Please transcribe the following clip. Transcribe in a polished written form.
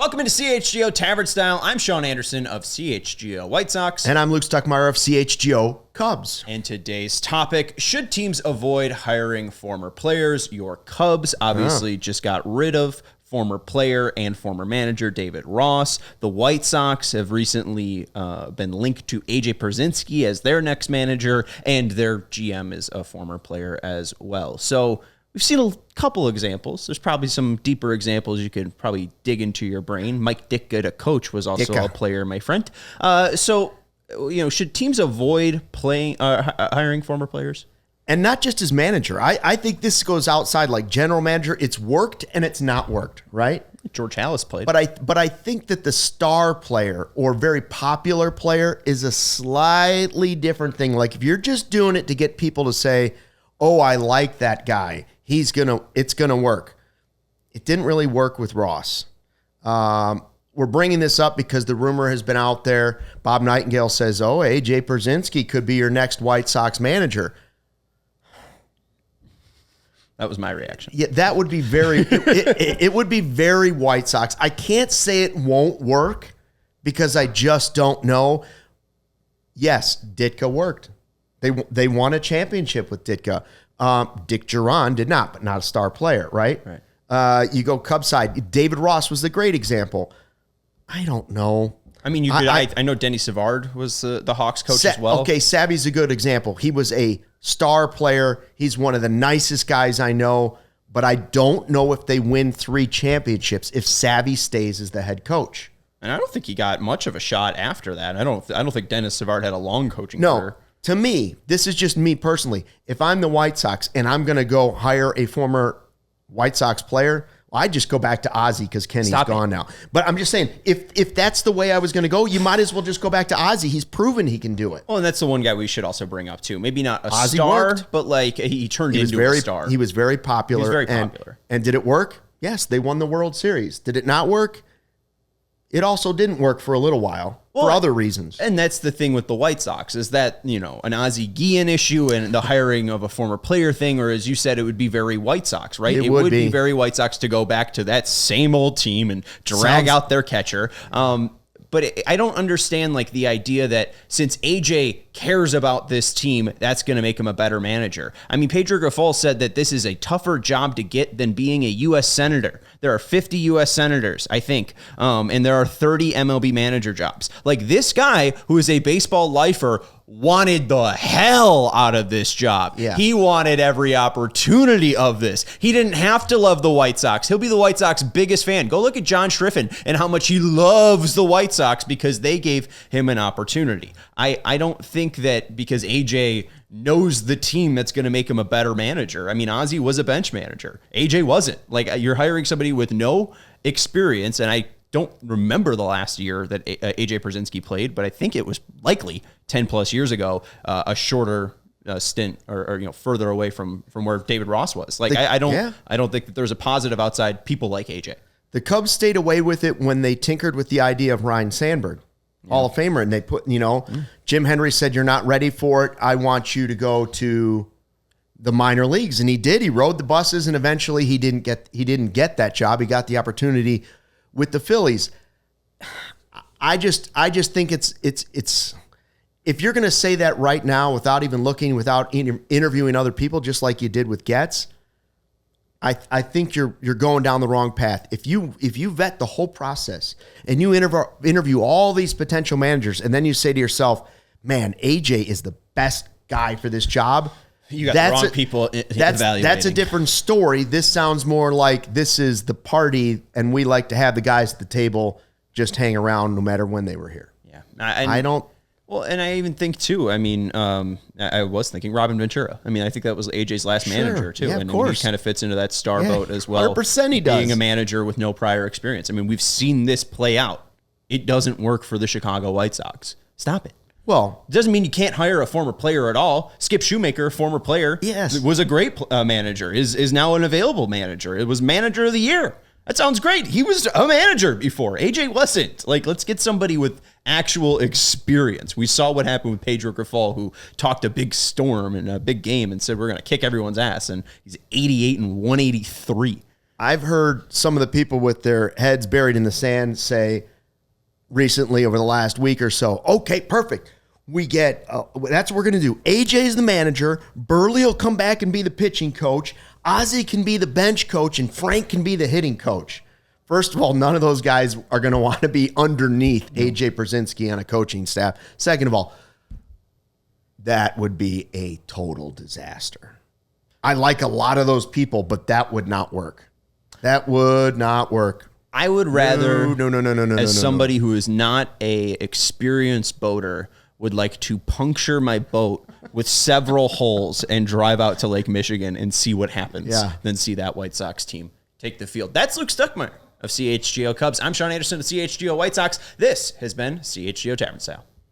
Welcome into CHGO Tavern Style. I'm Sean Anderson of CHGO White Sox. And I'm Luke Stuckmeyer of CHGO Cubs. And today's topic, should teams avoid hiring former players? Your Cubs obviously just got rid of former player and former manager David Ross. The White Sox have recently been linked to AJ Pierzynski as their next manager, and their GM is a former player as well. So we've seen a couple examples. There's probably some deeper examples you could probably dig into your brain. Mike Ditka, a coach, was also a player, my friend. So, should teams avoid hiring former players? And not just as manager. I think this goes outside like general manager. It's worked and it's not worked, right? George Halas played. But I think that the star player or very popular player is a slightly different thing. Like if you're just doing it to get people to say, oh, I like that guy, it's gonna work. It didn't really work with Ross. We're bringing this up because the rumor has been out there. Bob Nightengale says, oh, AJ Pierzynski could be your next White Sox manager. That was my reaction. Yeah, that would be it would be very White Sox. I can't say it won't work because I just don't know. Yes, Ditka worked. They won a championship with Ditka. Dick Duran did not, but not a star player, right? Right. You go Cubs side. David Ross was the great example. I don't know. I mean, I know Denny Savard was the Hawks coach as well. Okay, Savvy's a good example. He was a star player. He's one of the nicest guys I know, but I don't know if they win 3 championships if Savvy stays as the head coach. And I don't think he got much of a shot after that. I don't think Dennis Savard had a long coaching career. To me, this is just me personally. If I'm the White Sox and I'm going to go hire a former White Sox player, well, I just go back to Ozzie because Kenny's gone now. But I'm just saying, if that's the way I was going to go, you might as well just go back to Ozzie. He's proven he can do it. Well, and that's the one guy we should also bring up too. Maybe not a Ozzie star, worked. but like he turned into a star. He was very popular. He was very popular. And did it work? Yes, they won the World Series. Did it not work? It also didn't work for a little while for other reasons. And that's the thing with the White Sox is that, an Ozzie Guillen issue and the hiring of a former player thing, or as you said, it would be very White Sox, right? It would be very White Sox to go back to that same old team and drag out their catcher. But I don't understand like the idea that since AJ cares about this team, that's going to make him a better manager. I mean, Pedro Grifol said that this is a tougher job to get than being a U.S. Senator. There are 50 U.S. Senators, I think, and there are 30 MLB manager jobs. Like this guy, who is a baseball lifer, wanted the hell out of this job. Yeah. He wanted every opportunity of this. He didn't have to love the White Sox. He'll be the White Sox biggest fan. Go look at John Schriffen and how much he loves the White Sox because they gave him an opportunity. I don't think that because AJ knows the team that's going to make him a better manager. I mean, Ozzie was a bench manager. AJ wasn't. Like you're hiring somebody with no experience, and I don't remember the last year that AJ Pierzynski played, but I think it was likely 10 plus years ago, a shorter stint or further away from where David Ross was. Like I don't think that there's a positive outside people like AJ. The Cubs stayed away with it when they tinkered with the idea of Ryan Sandberg, Hall of Famer, and they put, Jim Henry said, you're not ready for it. I want you to go to the minor leagues. And he did. He rode the buses, and eventually he didn't get that job. He got the opportunity with the Phillies. I just think it's if you're going to say that right now without even looking, without interviewing other people, just like you did with Getz, I think you're going down the wrong path. If you vet the whole process and you interview all these potential managers, and then you say to yourself, "Man, AJ is the best guy for this job," you got the wrong people evaluating. That's a different story. This sounds more like this is the party, and we like to have the guys at the table just hang around no matter when they were here. Yeah, I don't. Well, and I even think too. I mean, I was thinking Robin Ventura. I mean, I think that was AJ's last manager too, and he kind of fits into that star boat as well. 100% he does. Being a manager with no prior experience. I mean, we've seen this play out. It doesn't work for the Chicago White Sox. Stop it. Well, it doesn't mean you can't hire a former player at all. Skip Shoemaker, former player, yes, was a great manager. Is now an available manager. It was manager of the year. That sounds great. He was a manager before. AJ wasn't. Like, let's get somebody with actual experience. We saw what happened with Pedro Grifol, who talked a big storm in a big game and said, we're going to kick everyone's ass. And he's 88 and 183. I've heard some of the people with their heads buried in the sand say recently over the last week or so, okay, perfect. We get, that's what we're going to do. AJ's the manager. Burley will come back and be the pitching coach. Ozzie can be the bench coach, and Frank can be the hitting coach. First of all, none of those guys are going to want to be underneath AJ Pierzynski on a coaching staff. Second of all, that would be a total disaster. I like a lot of those people, but that would not work. That would not work. I would rather, no, as somebody who is not a experienced boater, would like to puncture my boat with several holes and drive out to Lake Michigan and see what happens than see that White Sox team take the field. That's Luke Stuckmeyer of CHGO Cubs. I'm Sean Anderson of CHGO White Sox. This has been CHGO Tavern Style.